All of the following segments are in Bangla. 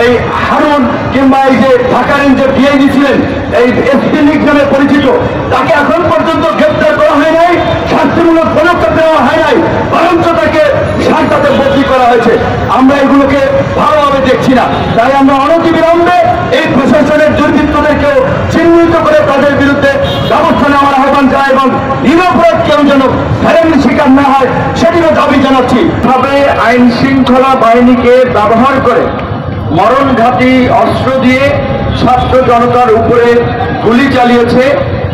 এই হারুন কিংবা এই যে ঢাকা রেঞ্জের ডিআইজি ছিলেন এই এসপি লীগ নামে পরিচিত, তাকে এখন পর্যন্ত গ্রেপ্তার করা হয় নাই, শাস্তিমূলক পদক্ষেপ নেওয়া হয় নাই, বরঞ্চ তাকে শান্তাতে বদলি করা হয়েছে। আমরা এগুলোকে ভালোভাবে দেখছি না। তাই আমরা অনতিবিলম্বে এই প্রশাসনের দুর্বৃত্তদেরকেও চিহ্নিত করে তাদের বিরুদ্ধে ব্যবস্থা নেওয়ার আহ্বান জানাই এবং নিরপরাধ কেউ যেন হয়রানির শিকার না হয় সেটিরও দাবি জানাচ্ছি। তবে আইন শৃঙ্খলা বাহিনীকে ব্যবহার করে মরণঘাতী অস্ত্র দিয়ে ছাত্র জনতার উপরে গুলি চালিয়েছে,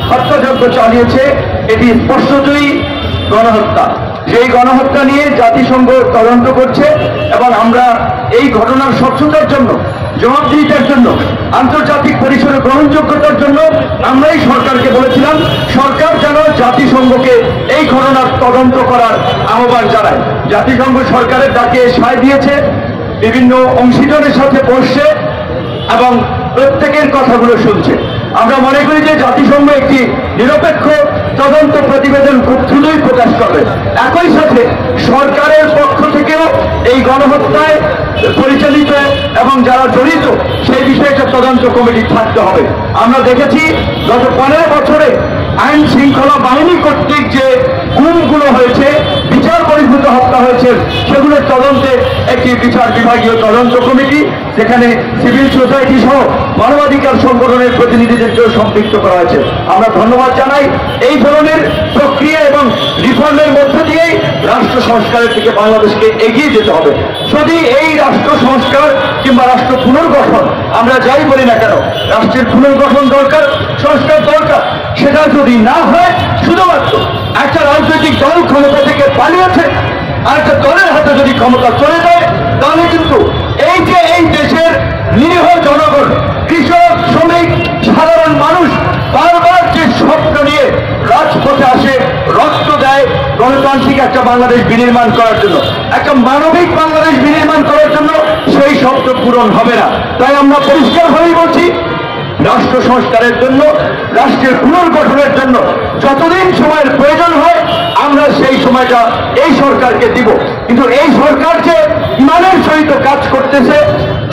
হত্যাযজ্ঞ চালিয়েছে, এটি স্পষ্টতই গণহত্যা। সেই গণহত্যা নিয়ে জাতিসংঘ তদন্ত করছে এবং আমরা এই ঘটনার স্বচ্ছতার জন্য, জবাবদিহিতার জন্য, আন্তর্জাতিক পরিসরে গ্রহণযোগ্যতার জন্য আমরাই সরকারকে বলেছিলাম সরকার যেন জাতিসংঘকে এই ঘটনার তদন্ত করার আহ্বান জানায়। জাতিসংঘ সরকারের ডাকে সায় দিয়েছে, বিভিন্ন অংশীদারের সাথে বসছে এবং প্রত্যেকের কথাগুলো শুনছে। আমরা মনে করি যে জাতিসংঘ একটি নিরপেক্ষ তদন্ত প্রতিবেদন খুব দ্রুতই প্রকাশ করবে। একই সাথে সরকারের পক্ষ থেকেও এই গণহত্যায় পরিচালিত এবং যারা জড়িত সেই বিষয়টা তদন্ত কমিটি থাকতে হবে। আমরা দেখেছি গত 15 বছরে আইন শৃঙ্খলা বাহিনী কর্তৃক যে গুমগুলো হয়েছে, বিচার বহির্ভূত হত্যা হয়েছে, সেগুলোর তদন্তে একটি বিচার বিভাগীয় তদন্ত কমিটি, সেখানে সিভিল সোসাইটি সহ মানবাধিকার সংগঠনের প্রতিনিধিদেরকেও সম্পৃক্ত করা হয়েছে। আমরা ধন্যবাদ জানাই। এই ধরনের প্রক্রিয়া এবং রিফর্মের মধ্য দিয়েই রাষ্ট্র সংস্কারের দিকে বাংলাদেশকে এগিয়ে যেতে হবে। যদি এই রাষ্ট্র সংস্কার কিংবা রাষ্ট্র পুনর্গঠন, আমরা যাই বলি না কেন, রাষ্ট্রের পুনর্গঠন দরকার, সংস্কার দরকার, সেটা যদি না হয় শুধুমাত্র একটা রাজনৈতিক দল ক্ষমতা থেকে পালিয়েছে আর একটা দলের হাতে যদি ক্ষমতা চলে যায়, তাহলে কিন্তু এই যে এই দেশের নিরীহ জনগণ, কৃষক, শ্রমিক, সাধারণ মানুষ বারবার যে স্বপ্ন নিয়ে রাজপথে আসে, রক্ত দেয় গণতান্ত্রিক একটা বাংলাদেশ বিনির্মাণ করার জন্য, একটা মানবিক বাংলাদেশ বিনির্মাণ করার জন্য, সেই স্বপ্ন পূরণ হবে না। তাই আমরা পরিষ্কারভাবেই বলছি, রাষ্ট্র সংস্কারের জন্য, রাষ্ট্রের পুনর্গঠনের জন্য যতদিন সময়ের প্রয়োজন হয় আমরা সেই সময়টা এই সরকারকে দিব। কিন্তু এই সরকার যে ইমানের সহিত কাজ করতেছে,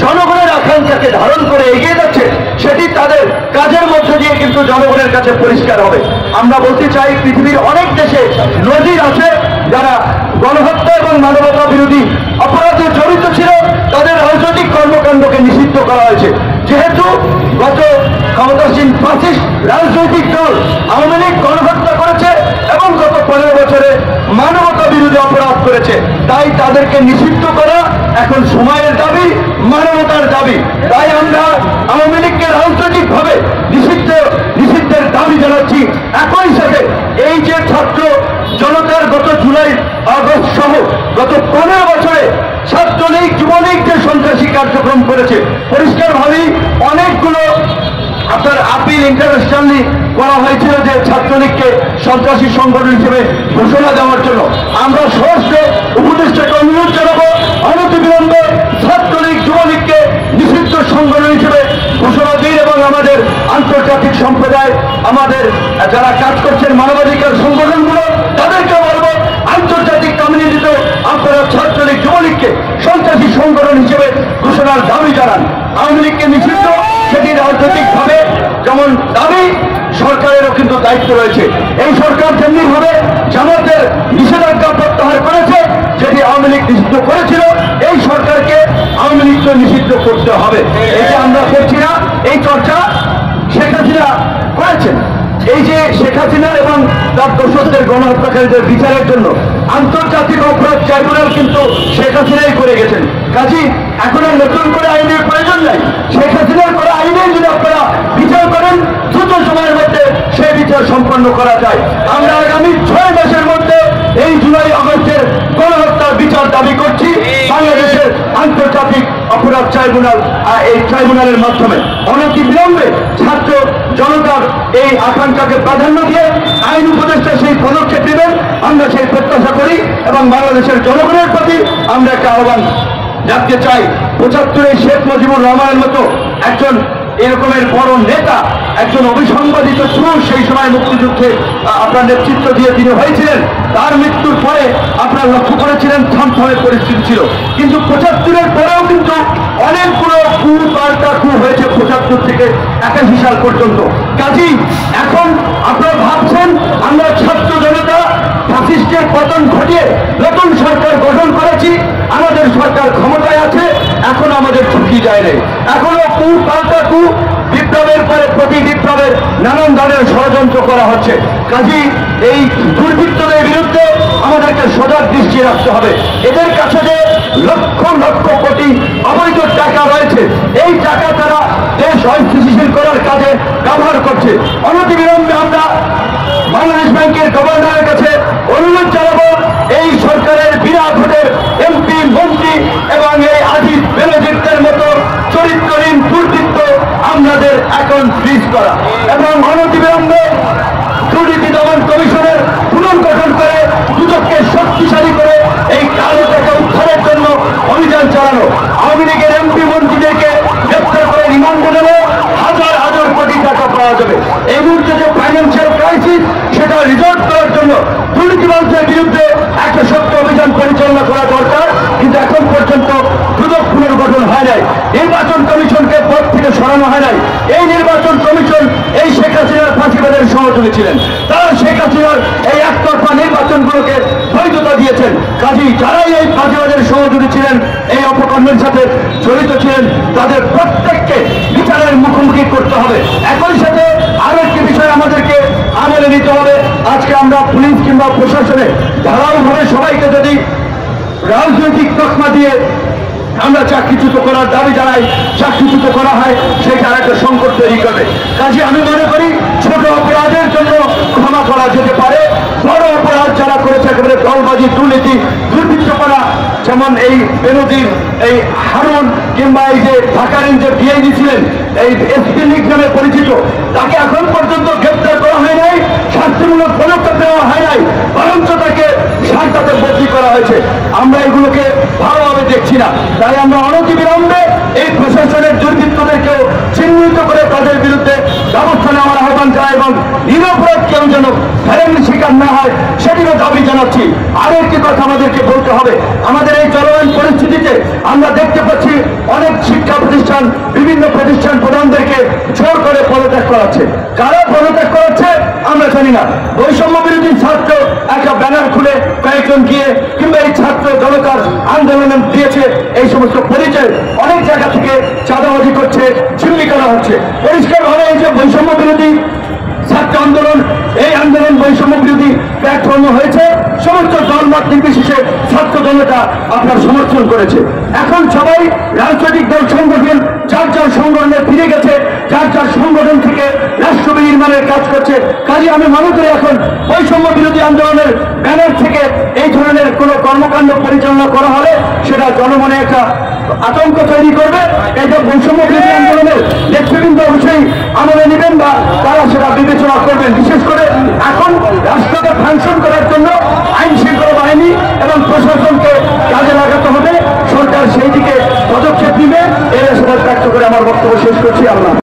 জনগণের আকাঙ্ক্ষাকে ধারণ করে এগিয়ে যাচ্ছে, সেটি তাদের কাজের মধ্যে দিয়ে কিন্তু জনগণের কাছে পরিষ্কার হবে। আমরা বলতে চাই, পৃথিবীর অনেক দেশে নজির আছে যারা গণহত্যা এবং মানবতা বিরোধী অপরাধে জড়িত ছিল, তাদের রাজনৈতিক কর্মকাণ্ডকে নিষিদ্ধ করা হয়েছে। যেহেতু গত ক্ষমতাসীন ফ্যাসিস্ট রাজনৈতিক দল আওয়ামী লীগ গণহত্যা করেছে এবং গত 15 বছরে মানবতা বিরোধী অপরাধ করেছে, তাই তাদেরকে নিষিদ্ধ করা এখন সময়ের দাবি, মানবতার দাবি। তাই আমরা আওয়ামী লীগকে রাজনৈতিকভাবে নিষিদ্ধের দাবি জানাচ্ছি। একই সাথে এই যে ছাত্র জনতার গত জুলাই, আগস্ট সহ গত 15 বছরে ছাত্রলীগ, যুবলীগ যে সন্ত্রাসী কার্যক্রম করেছে, পরিষ্কারভাবেই অনেকগুলো আপনার আপিল ইন্টারন্যাশনালি করা হয়েছিল যে ছাত্রলীগকে সন্ত্রাসী সংগঠন হিসেবে ঘোষণা দেওয়ার জন্য। আমরা সরাসরি উপদেষ্টাকে অনুরোধ জানাবো অনতিবিলম্বে ছাত্রলীগ, যুবলীগকে নিষিদ্ধ সংগঠন হিসেবে ঘোষণা দিন এবং আমাদের আন্তর্জাতিক সম্প্রদায়, আমাদের যারা কাজ করছেন মানবাধিকার সংগঠনগুলো, তাদেরকে বলবো আন্তর্জাতিক কমিউনিটিতে আপনারা ছাত্রলীগ, যুবলীগকে সন্ত্রাসী সংগঠন হিসেবে ঘোষণার দাবি জানান। আওয়ামী লীগকে নিষিদ্ধ, সেটি রাজনৈতিকভাবে যেমন দাবি, সরকারেরও কিন্তু দায়িত্ব রয়েছে। এই সরকার যেমনি ভাবে জামাতের নিষেধাজ্ঞা প্রত্যাহার করেছে, যেটি আওয়ামী লীগ নিষিদ্ধ করেছিল, এই সরকারকে আওয়ামী লীগকে নিষিদ্ধ করতে হবে। এই যে আমরা করছি না, এই চর্চা শেখ হাসিনা করেছেন। এই যে শেখ হাসিনা এবং তার দোষরদের গণহত্যাকারীদের বিচারের জন্য আন্তর্জাতিক অপরাধ ট্রাইব্যুনাল কিন্তু শেখ হাসিনাই করে গেছেন। কাজী এখন আর নতুন করে আইনের প্রয়োজন নাই। শেখ হাসিনার করা আইনে যদি আপনারা বিচার করেন, দ্রুত সময়ের মধ্যে সেই বিচার সম্পন্ন করা যায়। আমরা আগামী 6 মাসের মধ্যে এই জুলাই আগস্টের গণহত্যার বিচার দাবি করছি বাংলাদেশের আন্তর্জাতিক অপরাধ ট্রাইব্যুনাল, এই ট্রাইব্যুনালের মাধ্যমে। অনতিবিলম্বে ছাত্র জনতার এই আকাঙ্ক্ষাকে প্রাধান্য দিয়ে আইন উপদেষ্টা সেই পদক্ষেপ নেবেন, আমরা সেই প্রত্যাশা করি এবং বাংলাদেশের জনগণের প্রতি আমরা একটা আহ্বান রাখতে চাই। 75-এ শেখ মুজিবুর রহমানের মতো একজন এরকমের বড় নেতা, একজন অবিসংবাদিত পুরুষ, সেই সময় মুক্তিযুদ্ধে আপনার নেতৃত্ব দিয়ে তিনি হয়েছিলেন। তার মৃত্যুর পরে আপনারা লক্ষ্য করেছিলেন থমথমে পরিস্থিতি ছিল, কিন্তু 75-এর পরেও কিন্তু অনেকগুলো পাল্টা কু হয়েছে 75 থেকে 81 সাল পর্যন্ত। কাজী এখন আপনারা ভাবছেন আমরা ছাত্র জনতা ফ্যাসিস্টের পতন ঘটিয়ে নতুন সরকার গঠন করেছি, আমাদের সরকার ক্ষমতায় আছে, এখন আমাদের ঝুঁকি যায় নেই। এখনো কু পাল্টা কু, বিপ্লবের পরে প্রতি বিপ্লবের নানান ধরনের ষড়যন্ত্র করা হচ্ছে। কাজী এই দুর্বৃত্তদের বিরুদ্ধে আমাদেরকে সজাগ দৃষ্টি রাখতে হবে। এদের কাছে যে লক্ষ লক্ষ কোটি অবৈধ টাকা রয়েছে, এই টাকা তারা দেশ অস্থিতিশীল করার কাজে ব্যবহার করছে। অনতিবিলম্বে আমরা বাংলাদেশ ব্যাংকের গভর্নরের কাছে অনুরোধ জানাবো, এই সরকারের বিনা ভোটের এমপি মন্ত্রী এবং এই আজিজ বেনজিরদের মতো চরিত্রহীন দুর্বৃত্ত আমাদের অ্যাকাউন্ট ফ্রিজ করা এবং অনতিবিলম্বে দুর্নীতি দমন কমিশনের পুনর্গঠন করে দুদককে শক্তিশালী করে এই কালো টাকা উদ্ধারের জন্য অভিযান চালানো। আওয়ামী লীগের এমপি মন্ত্রীদেরকে গ্রেপ্তার করে রিমান্ডে নেবে, হাজার হাজার কোটি টাকা পাওয়া যাবে। এই মুহূর্তে যে ফাইন্যান্সিয়াল ক্রাইসিস, সেটা রিজলভ করার জন্য দুর্নীতিবাজদের বিরুদ্ধে একটা শক্ত অভিযান পরিচালনা করা দরকার। কিন্তু এখন পর্যন্ত দুদক পুনর্গঠন হয় নাই, নির্বাচন কমিশনকে পদ থেকে সরানো হয় নাই। এই নির্বাচন কমিশন এই শেখ হাসিনার ফাঁসিবাদের সহযোগী ছিলেন, তারা শেখ হাসিনার এই একতরফা নির্বাচনগুলোকে বৈধতা দিয়েছেন। কাজেই যারাই এই ফাঁসিবাদের সহযোগী ছিলেন, এই অপকর্মের সাথে জড়িত ছিলেন, তাদের প্রত্যেককে বিচারের মুখোমুখি করতে হবে। একই সাথে আরো একটি বিষয় আমাদেরকে আমলে নিতে হবে। আজকে আমরা পুলিশ কিংবা প্রশাসনে ধারাবাহিকভাবে সবাইকে যদি রাজনৈতিক তকমা দিয়ে আমরা চাকরিচ্যুত করার দাবি জানাই, চাকরিচ্যুত করা হয়, সেটা একটা সংকট তৈরি করবে। কাজে আমি মনে করি ছোট অপরাধের জন্য ক্ষমা করা যেতে পারে, বড় অপরাধ যারা করেছে একেবারে দলবাজি, দুর্নীতি, দুর্বৃত্ত করা, যেমন এই বেনজির, এই হারুন কিংবা এই যে ঢাকা রেঞ্জের ডিআইজি ছিলেন, এই এসপি লীগ নামে পরিচিত, তাকে এখন পর্যন্ত গ্রেপ্তার করা হয় নাই, শাস্তিমূলক পদক্ষেপ নেওয়া হয় নাই, বরঞ্চ তাকে শান্তাতে বদলি করা হয়েছে। আমরা এগুলোকে ভালোভাবে দেখছি না। তাই আমরা অনতিবিলম্বে এই প্রশাসনের দুর্বৃত্তদেরকেও চিহ্নিত করে তাদের বিরুদ্ধে ব্যবস্থা নেওয়ার আহ্বান জানাই এবং নিরপরাধ কেউ যেন ফেরেনের শিকার না হয় সেটিরও দাবি জানাচ্ছি। আরো একটি কথা আমাদেরকে বলতে হবে, আমাদের এই চলমান পরিস্থিতিতে আমরা দেখতে পাচ্ছি অনেক শিক্ষা প্রতিষ্ঠান, বিভিন্ন প্রতিষ্ঠান প্রধানদেরকে জোর করে পদত্যাগ করাচ্ছে। কারা পদত্যাগ করাচ্ছে আমরা জানি না। বৈষম্য বিরোধী ছাত্র একটা ব্যানার খুলে কয়েকজন গিয়ে কিংবা এই ছাত্র জনতার আন্দোলন দিয়েছে, এই সমস্ত পরিচয় অনেক জায়গা থেকে চাঁদাবাজি করছে, ঝিল্লি করা হচ্ছে। পরিষ্কারভাবে এই যে বৈষম্য বিরোধী ছাত্র আন্দোলন, এই আন্দোলন বৈষম্য বিরোধী প্ল্যাটফর্ম হয়েছে, সমস্ত দলমত নির্বিশেষে ছাত্র জনতা আপনার সমর্থন করেছে। এখন সবাই রাজনৈতিক দল সংগঠন যার যার সংগঠনে ফিরে গেছে, যার যার সংগঠন থেকে রাষ্ট্র বিনির্মাণের কাজ করছে। কাজে আমি মনে করি এখন বৈষম্য বিরোধী আন্দোলনের ব্যানার থেকে এই ধরনের কোনো কর্মকাণ্ড পরিচালনা করা হলে সেটা জনমনে একটা আতঙ্ক তৈরি করবে। এই যে বৈষম্য বিরোধী আন্দোলনের নেতৃবৃন্দ অবশ্যই আমলে নেবেন বা তারা সেটা বিবেচনা করবেন। বিশেষ করে এখন রাষ্ট্রকে ফাংশন করার জন্য